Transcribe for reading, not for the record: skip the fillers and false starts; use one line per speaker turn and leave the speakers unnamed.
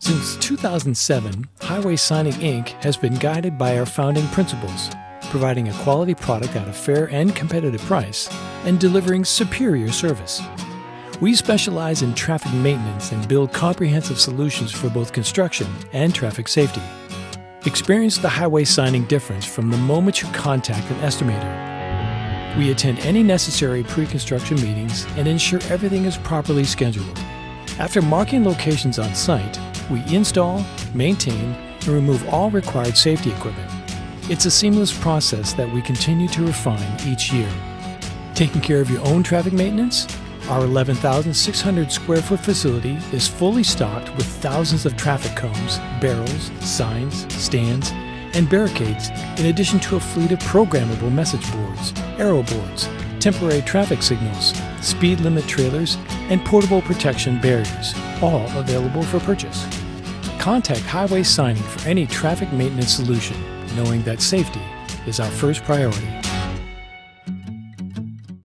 Since 2007, Highway Signing Inc. has been guided by our founding principles, providing a quality product at a fair and competitive price and delivering superior service. We specialize in traffic maintenance and build comprehensive solutions for both construction and traffic safety. Experience the highway signing difference from the moment you contact an estimator. We attend any necessary pre-construction meetings and ensure everything is properly scheduled. After marking locations on site, we install, maintain, and remove all required safety equipment. It's a seamless process that we continue to refine each year. Taking care of your own traffic maintenance? Our 11,600 square foot facility is fully stocked with thousands of traffic cones, barrels, signs, stands, and barricades, in addition to a fleet of programmable message boards, arrow boards, temporary traffic signals, speed limit trailers, and portable protection barriers, all available for purchase. Contact Highway Signing for any traffic maintenance solution, knowing that safety is our first priority.